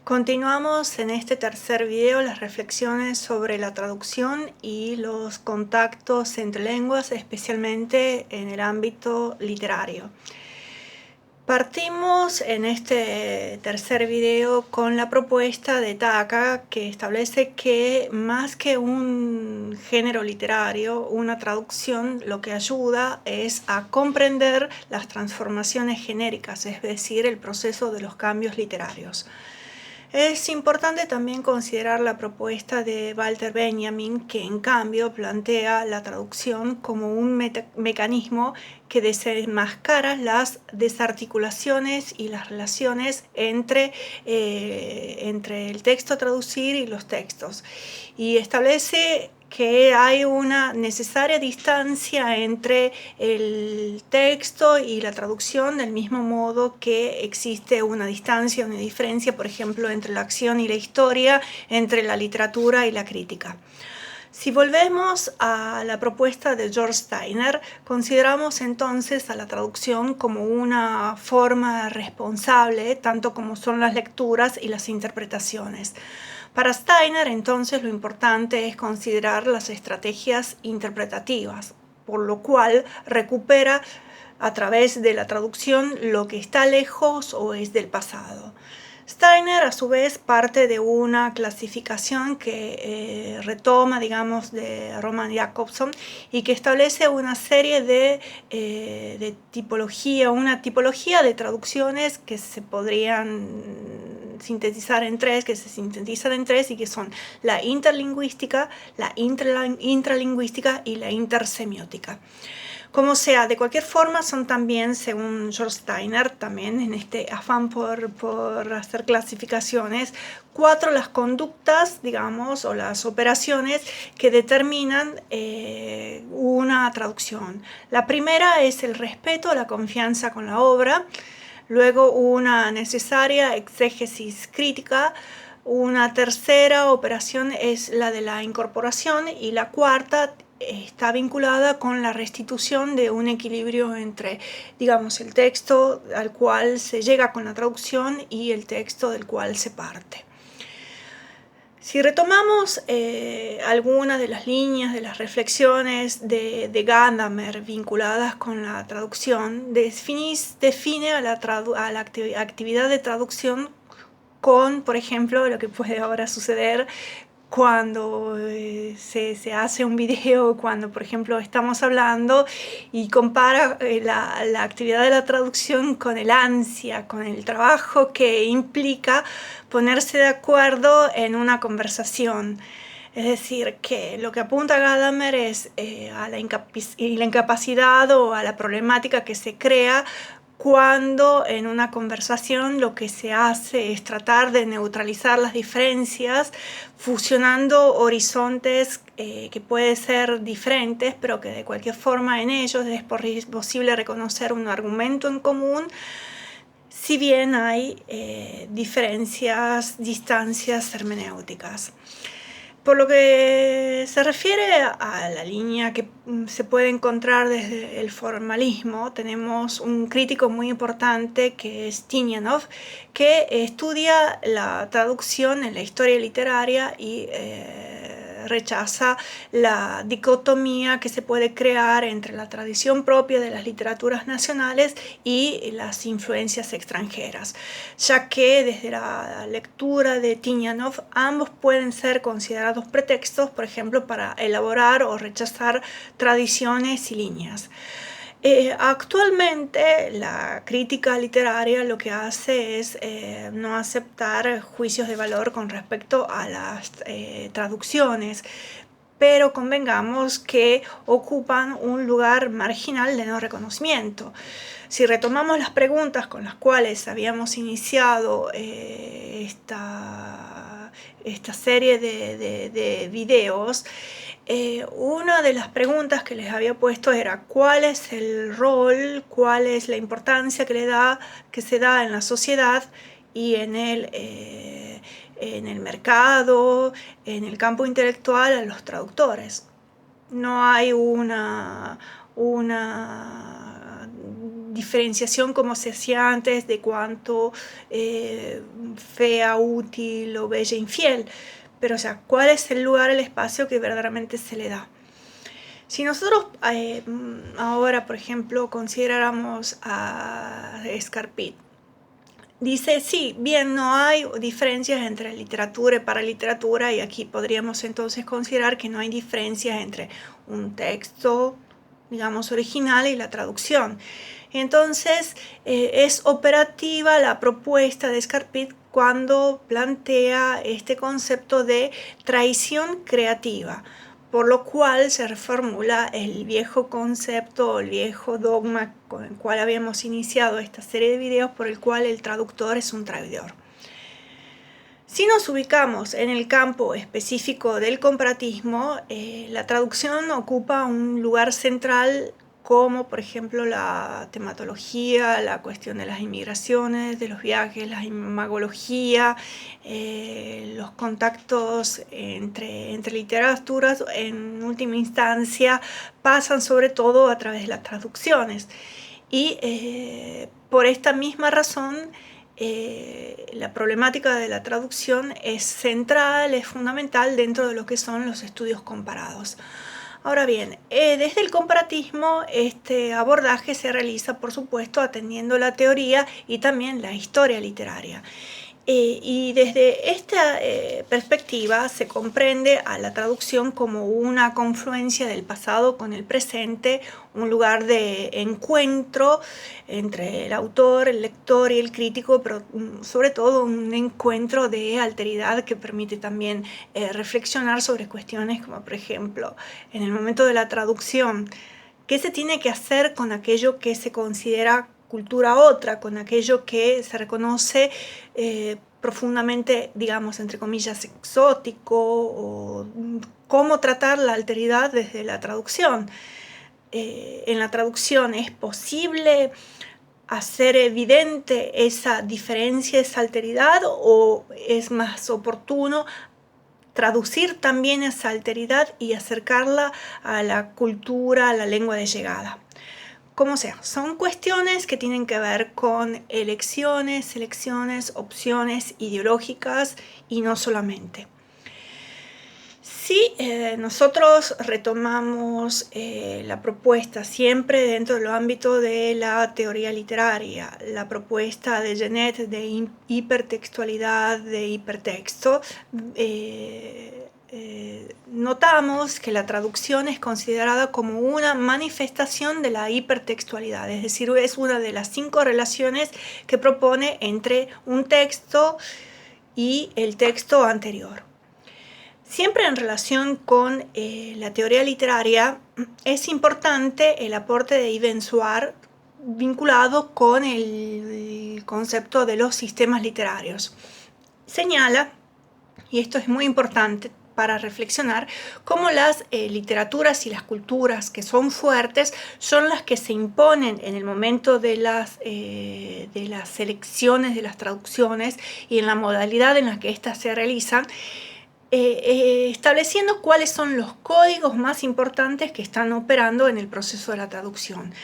Continuamos en este tercer video las reflexiones sobre la traducción y los contactos entre lenguas, especialmente en el ámbito literario. Partimos en este tercer video con la propuesta de Taka, que establece que más que un género literario, una traducción lo que ayuda es a comprender las transformaciones genéricas, es decir, el proceso de los cambios literarios. Es importante también considerar la propuesta de Walter Benjamin, que en cambio plantea la traducción como un mecanismo que desenmascara las desarticulaciones y las relaciones entre el texto a traducir y los textos, y establece que hay una necesaria distancia entre el texto y la traducción, del mismo modo que existe una distancia, una diferencia, por ejemplo, entre la acción y la historia, entre la literatura y la crítica. Si volvemos a la propuesta de George Steiner, consideramos entonces a la traducción como una forma responsable, tanto como son las lecturas y las interpretaciones. Para Steiner, entonces, lo importante es considerar las estrategias interpretativas, por lo cual recupera a través de la traducción lo que está lejos o es del pasado. Steiner, a su vez, parte de una clasificación que retoma, digamos, de Roman Jakobson, y que establece una serie de tipología, una tipología de traducciones que se podrían sintetizar en tres, que se sintetizan en tres y que son la interlingüística, la intralingüística y la intersemiótica. Como sea, de cualquier forma, son también, según George Steiner, también en este afán por hacer clasificaciones, 4 las conductas, digamos, o las operaciones que determinan una traducción. La primera es el respeto, la confianza con la obra. Luego, una necesaria exégesis crítica. Una tercera operación es la de la incorporación, y la cuarta está vinculada con la restitución de un equilibrio entre, digamos, el texto al cual se llega con la traducción y el texto del cual se parte. Si retomamos algunas de las líneas de las reflexiones de Gadamer vinculadas con la traducción, define a la actividad de traducción con, por ejemplo, lo que puede ahora suceder cuando se hace un video, cuando, por ejemplo, estamos hablando, y compara la actividad de la traducción con el ansia, con el trabajo que implica ponerse de acuerdo en una conversación. Es decir, que lo que apunta Gadamer es a la incapacidad o a la problemática que se crea cuando en una conversación lo que se hace es tratar de neutralizar las diferencias, fusionando horizontes que pueden ser diferentes, pero que de cualquier forma en ellos es posible reconocer un argumento en común, si bien hay diferencias, distancias hermenéuticas. Por lo que se refiere a la línea que se puede encontrar desde el formalismo, tenemos un crítico muy importante que es Tinianov, que estudia la traducción en la historia literaria y rechaza la dicotomía que se puede crear entre la tradición propia de las literaturas nacionales y las influencias extranjeras, ya que desde la lectura de Tinianov ambos pueden ser considerados pretextos, por ejemplo, para elaborar o rechazar tradiciones y líneas. Actualmente la crítica literaria lo que hace es no aceptar juicios de valor con respecto a las traducciones, pero convengamos que ocupan un lugar marginal de no reconocimiento. Si retomamos las preguntas con las cuales habíamos iniciado esta serie de videos, una de las preguntas que les había puesto era cuál es el rol, cuál es la importancia que se da en la sociedad y en el mercado, en el campo intelectual, a los traductores. No hay una diferenciación como se hacía antes de cuánto fea, útil o bella, infiel, pero o sea, ¿cuál es el lugar, el espacio que verdaderamente se le da? Si nosotros ahora, por ejemplo, consideráramos a Scarpit, dice, sí, bien, no hay diferencias entre literatura y paraliteratura, y aquí podríamos entonces considerar que no hay diferencias entre un texto, digamos, original y la traducción. Entonces, es operativa la propuesta de Scarpit cuando plantea este concepto de traición creativa, por lo cual se reformula el viejo concepto, el viejo dogma con el cual habíamos iniciado esta serie de videos, por el cual el traductor es un traidor. Si nos ubicamos en el campo específico del comparatismo, la traducción ocupa un lugar central, como por ejemplo la tematología, la cuestión de las inmigraciones, de los viajes, la imagología, los contactos entre literaturas, en última instancia, pasan sobre todo a través de las traducciones. Y por esta misma razón, la problemática de la traducción es central, es fundamental dentro de lo que son los estudios comparados. Ahora bien, desde el comparatismo este abordaje se realiza, por supuesto, atendiendo la teoría y también la historia literaria. Y desde esta perspectiva se comprende a la traducción como una confluencia del pasado con el presente, un lugar de encuentro entre el autor, el lector y el crítico, pero sobre todo un encuentro de alteridad que permite también reflexionar sobre cuestiones como, por ejemplo, en el momento de la traducción, ¿qué se tiene que hacer con aquello que se considera cultura otra, con aquello que se reconoce profundamente, digamos, entre comillas, exótico, o cómo tratar la alteridad desde la traducción? En la traducción es posible hacer evidente esa diferencia, esa alteridad, o es más oportuno traducir también esa alteridad y acercarla a la cultura, a la lengua de llegada? Como sea, son cuestiones que tienen que ver con elecciones, selecciones, opciones ideológicas y no solamente. Si nosotros retomamos la propuesta siempre dentro del ámbito de la teoría literaria, la propuesta de Genet de hipertextualidad, de hipertexto, notamos que la traducción es considerada como una manifestación de la hipertextualidad, es decir, es una de las 5 relaciones que propone entre un texto y el texto anterior. Siempre en relación con la teoría literaria, es importante el aporte de Ibn Suar vinculado con el concepto de los sistemas literarios. Señala, y esto es muy importante para reflexionar, cómo las literaturas y las culturas que son fuertes son las que se imponen en el momento de las selecciones, de las traducciones y en la modalidad en la que éstas se realizan, estableciendo cuáles son los códigos más importantes que están operando en el proceso de la traducción.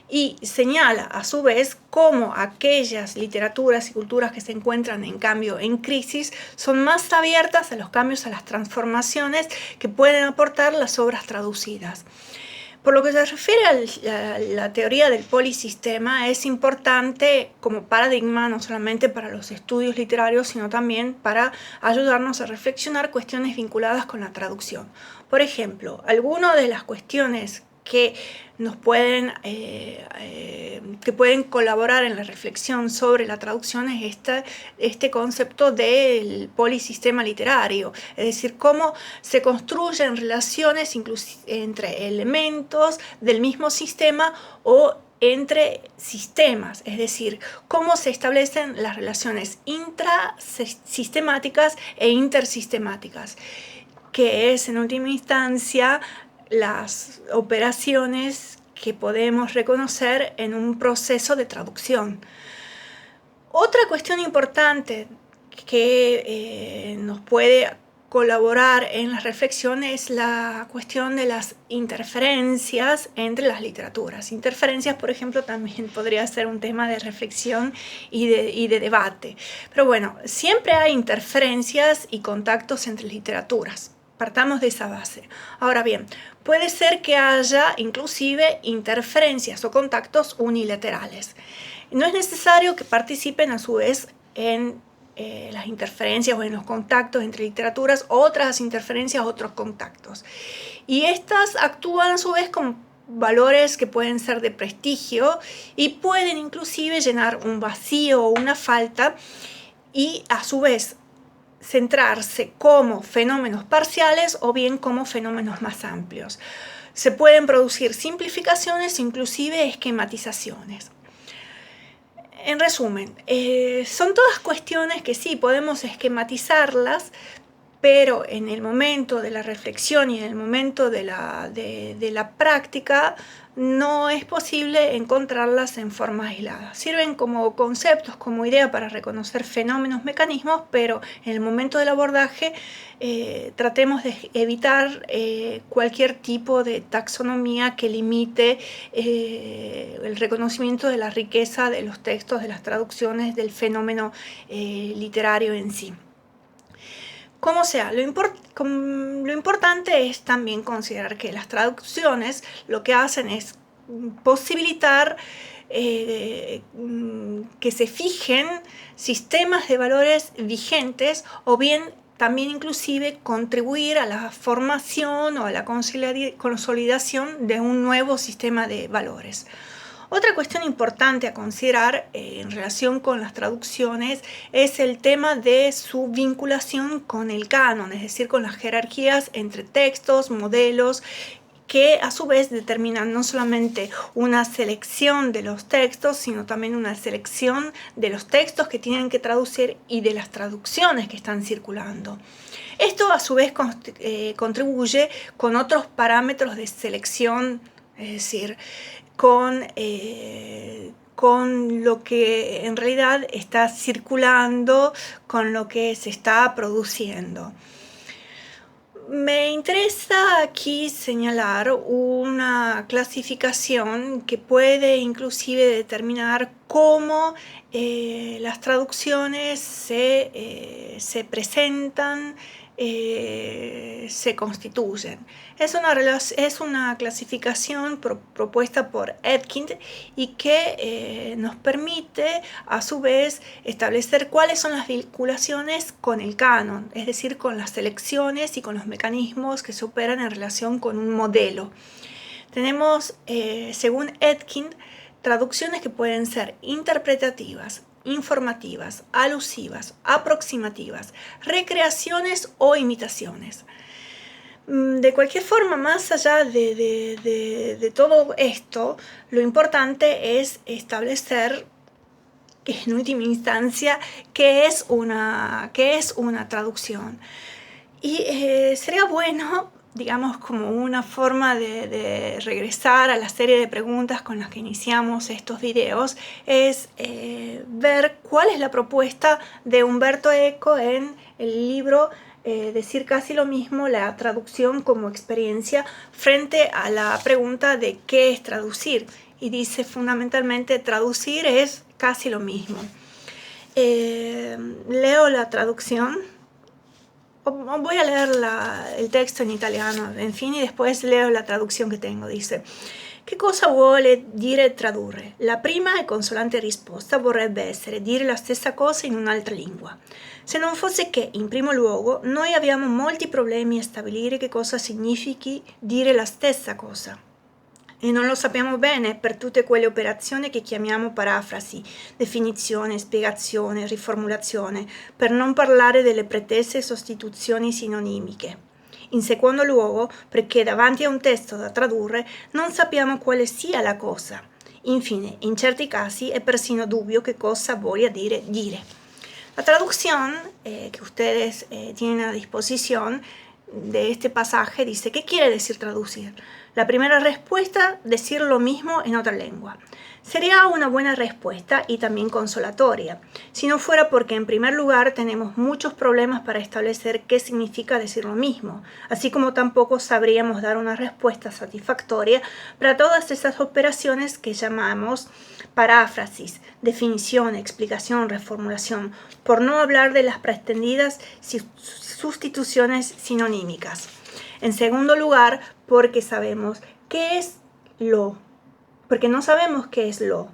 Y señala a su vez cómo aquellas literaturas y culturas que se encuentran en cambio en crisis son más abiertas a los cambios, a las transformaciones que pueden aportar las obras traducidas. Por lo que se refiere a la teoría del polisistema, es importante como paradigma no solamente para los estudios literarios, sino también para ayudarnos a reflexionar cuestiones vinculadas con la traducción. Por ejemplo, algunas de las cuestiones que nos pueden colaborar en la reflexión sobre la traducción es este concepto del polisistema literario, es decir, cómo se construyen relaciones entre elementos del mismo sistema o entre sistemas, es decir, cómo se establecen las relaciones intrasistemáticas e intersistemáticas, que es en última instancia las operaciones que podemos reconocer en un proceso de traducción. Otra cuestión importante que nos puede colaborar en la reflexión es la cuestión de las interferencias entre las literaturas. Interferencias, por ejemplo, también podría ser un tema de reflexión y de debate. Pero bueno, siempre hay interferencias y contactos entre literaturas. Partamos de esa base. Ahora bien, puede ser que haya inclusive interferencias o contactos unilaterales. No es necesario que participen a su vez en las interferencias o en los contactos entre literaturas, otras interferencias, otros contactos. Y estas actúan a su vez como valores que pueden ser de prestigio y pueden inclusive llenar un vacío o una falta y a su vez centrarse como fenómenos parciales o bien como fenómenos más amplios. Se pueden producir simplificaciones, inclusive esquematizaciones. En resumen, son todas cuestiones que sí podemos esquematizarlas, pero en el momento de la reflexión y en el momento de la práctica no es posible encontrarlas en forma aislada. Sirven como conceptos, como idea para reconocer fenómenos, mecanismos, pero en el momento del abordaje tratemos de evitar cualquier tipo de taxonomía que limite el reconocimiento de la riqueza de los textos, de las traducciones, del fenómeno literario en sí. Como sea, lo importante es también considerar que las traducciones lo que hacen es posibilitar que se fijen sistemas de valores vigentes o bien también inclusive contribuir a la formación o a la consolidación de un nuevo sistema de valores. Otra cuestión importante a considerar en relación con las traducciones es el tema de su vinculación con el canon, es decir, con las jerarquías entre textos, modelos, que a su vez determinan no solamente una selección de los textos, sino también una selección de los textos que tienen que traducir y de las traducciones que están circulando. Esto a su vez contribuye con otros parámetros de selección, es decir, con lo que en realidad está circulando, con lo que se está produciendo. Me interesa aquí señalar una clasificación que puede inclusive determinar cómo las traducciones se presentan, se constituyen. Es una clasificación propuesta por Etkind y que nos permite a su vez establecer cuáles son las vinculaciones con el canon, es decir, con las selecciones y con los mecanismos que se operan en relación con un modelo. Tenemos, según Etkind, traducciones que pueden ser interpretativas, informativas, alusivas, aproximativas, recreaciones o imitaciones. De cualquier forma, más allá de todo esto, lo importante es establecer en última instancia qué es una traducción. Y sería bueno, digamos, como una forma de regresar a la serie de preguntas con las que iniciamos estos videos, es ver cuál es la propuesta de Umberto Eco en el libro Decir casi lo mismo, la traducción como experiencia, frente a la pregunta de qué es traducir. Y dice fundamentalmente, traducir es casi lo mismo. Leo la traducción. Voy a leer il testo in italiano, infine, e después leo la traduzione che tengo. Dice: che cosa vuole dire tradurre? La prima e consolante risposta vorrebbe essere dire la stessa cosa in un'altra lingua. Se non fosse che, in primo luogo, noi abbiamo molti problemi a stabilire che cosa significhi dire la stessa cosa. E non lo sappiamo bene per tutte quelle operazioni che chiamiamo parafrasi, definizione, spiegazione, riformulazione, per non parlare delle pretese sostituzioni sinonimiche. In secondo luogo, perché davanti a un testo da tradurre non sappiamo quale sia la cosa. Infine, in certi casi è persino dubbio che cosa voglia dire dire. La traducción que ustedes tienen a disposición de este pasaje dice: ¿qué quiere decir traducir? La primera respuesta, decir lo mismo en otra lengua. Sería una buena respuesta y también consolatoria, si no fuera porque en primer lugar tenemos muchos problemas para establecer qué significa decir lo mismo, así como tampoco sabríamos dar una respuesta satisfactoria para todas esas operaciones que llamamos paráfrasis, definición, explicación, reformulación, por no hablar de las pretendidas sustituciones sinonímicas. En segundo lugar, porque sabemos qué es lo. Porque no sabemos qué es lo.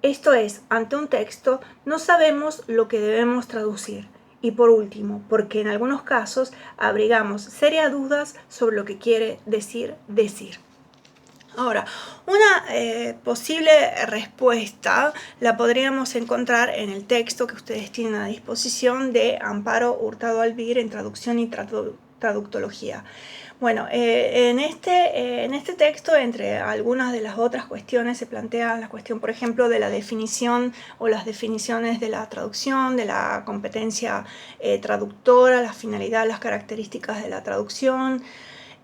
Esto es, ante un texto, no sabemos lo que debemos traducir. Y por último, porque en algunos casos abrigamos serias dudas sobre lo que quiere decir decir. Ahora, una posible respuesta la podríamos encontrar en el texto que ustedes tienen a disposición de Amparo Hurtado Albir en Traducción y Traductología. Bueno, en este texto, entre algunas de las otras cuestiones, se plantea la cuestión, por ejemplo, de la definición o las definiciones de la traducción, de la competencia traductora, la finalidad, las características de la traducción,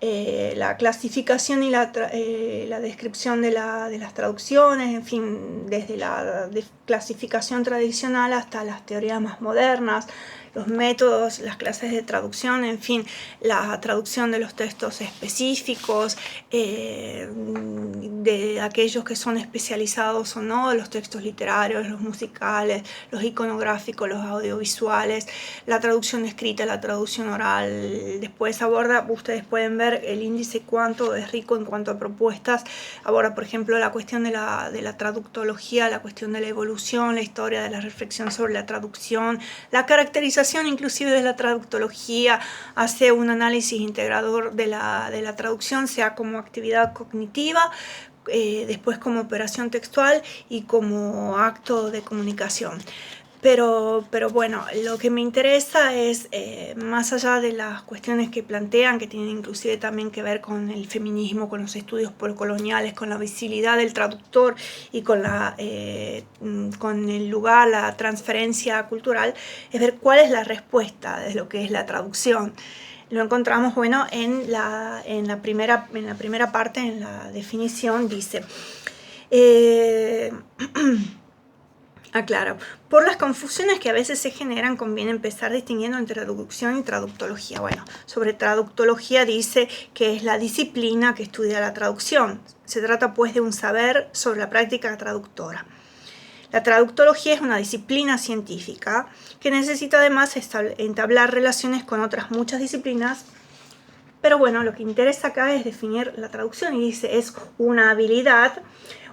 la clasificación y la descripción de las traducciones, en fin, desde la clasificación tradicional hasta las teorías más modernas, los métodos, las clases de traducción, en fin, la traducción de los textos específicos, de aquellos que son especializados o no, los textos literarios, los musicales, los iconográficos, los audiovisuales, la traducción escrita, la traducción oral. Después aborda, ustedes pueden ver el índice cuánto es rico en cuanto a propuestas, aborda por ejemplo la cuestión de la traductología, la cuestión de la evolución, la historia de la reflexión sobre la traducción, la caracterización inclusive de la traductología, hace un análisis integrador de la traducción, sea como actividad cognitiva, después como operación textual y como acto de comunicación. Pero bueno, lo que me interesa es, más allá de las cuestiones que plantean, que tienen inclusive también que ver con el feminismo, con los estudios postcoloniales, con la visibilidad del traductor y con el lugar, la transferencia cultural, es ver cuál es la respuesta de lo que es la traducción. Lo encontramos, bueno, en la primera parte, en la definición, dice... Aclaro, por las confusiones que a veces se generan, conviene empezar distinguiendo entre traducción y traductología. Bueno, sobre traductología dice que es la disciplina que estudia la traducción. Se trata pues de un saber sobre la práctica traductora. La traductología es una disciplina científica que necesita además entablar relaciones con otras muchas disciplinas. Pero bueno, lo que interesa acá es definir la traducción y dice es una habilidad,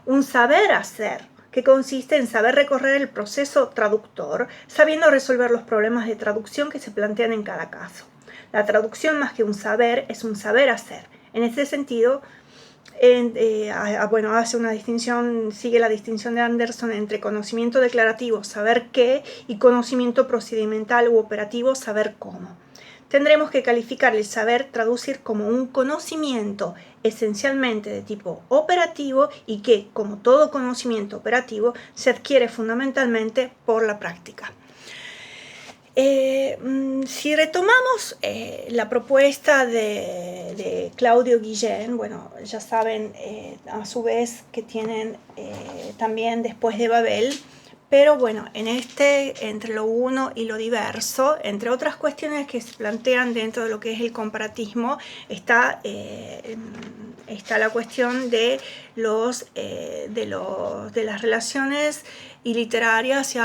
un saber hacer, que consiste en saber recorrer el proceso traductor, sabiendo resolver los problemas de traducción que se plantean en cada caso. La traducción, más que un saber, es un saber hacer. En este sentido, hace una distinción, sigue la distinción de Anderson entre conocimiento declarativo, saber qué, y conocimiento procedimental u operativo, saber cómo. Tendremos que calificar el saber traducir como un conocimiento esencialmente de tipo operativo y que, como todo conocimiento operativo, se adquiere fundamentalmente por la práctica. Si retomamos la propuesta de Claudio Guillén, bueno, ya saben a su vez que tienen también Después de Babel. Pero bueno, entre lo uno y lo diverso, entre otras cuestiones que se plantean dentro de lo que es el comparatismo, está la cuestión de las relaciones literarias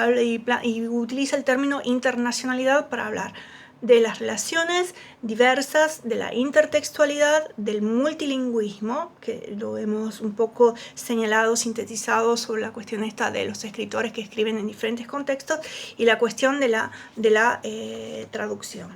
y utiliza el término internacionalidad para hablar de las relaciones diversas, de la intertextualidad, del multilingüismo, que lo hemos un poco señalado, sintetizado sobre la cuestión esta de los escritores que escriben en diferentes contextos y la cuestión de la traducción.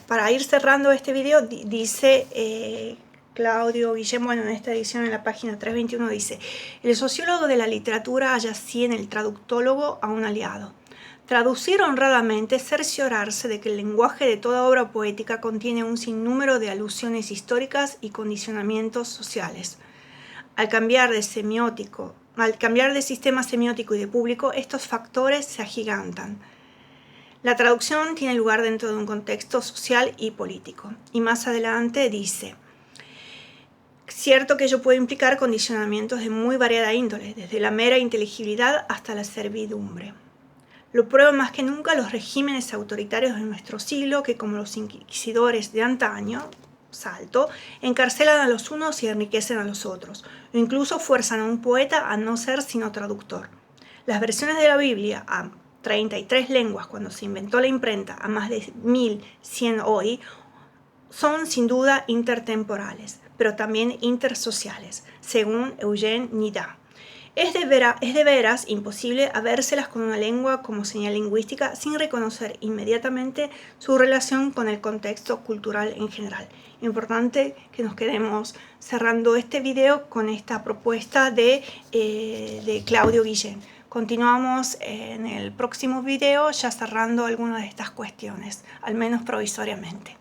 Para ir cerrando este video, dice Claudio Guillén, bueno, en esta edición en la página 321 dice: el sociólogo de la literatura halla así en el traductólogo a un aliado. Traducir honradamente es cerciorarse de que el lenguaje de toda obra poética contiene un sinnúmero de alusiones históricas y condicionamientos sociales. Al cambiar de sistema semiótico y de público, estos factores se agigantan. La traducción tiene lugar dentro de un contexto social y político. Y más adelante dice: Cierto que ello puede implicar condicionamientos de muy variada índole, desde la mera inteligibilidad hasta la servidumbre. Lo prueban más que nunca los regímenes autoritarios de nuestro siglo que, como los inquisidores de antaño, Salto, encarcelan a los unos y enriquecen a los otros, o incluso fuerzan a un poeta a no ser sino traductor. Las versiones de la Biblia a 33 lenguas cuando se inventó la imprenta, a más de 1100 hoy, son sin duda intertemporales, pero también intersociales, según Eugene Nida. Es de veras imposible habérselas con una lengua como señal lingüística sin reconocer inmediatamente su relación con el contexto cultural en general. Importante que nos quedemos cerrando este video con esta propuesta de Claudio Guillén. Continuamos en el próximo video ya cerrando algunas de estas cuestiones, al menos provisoriamente.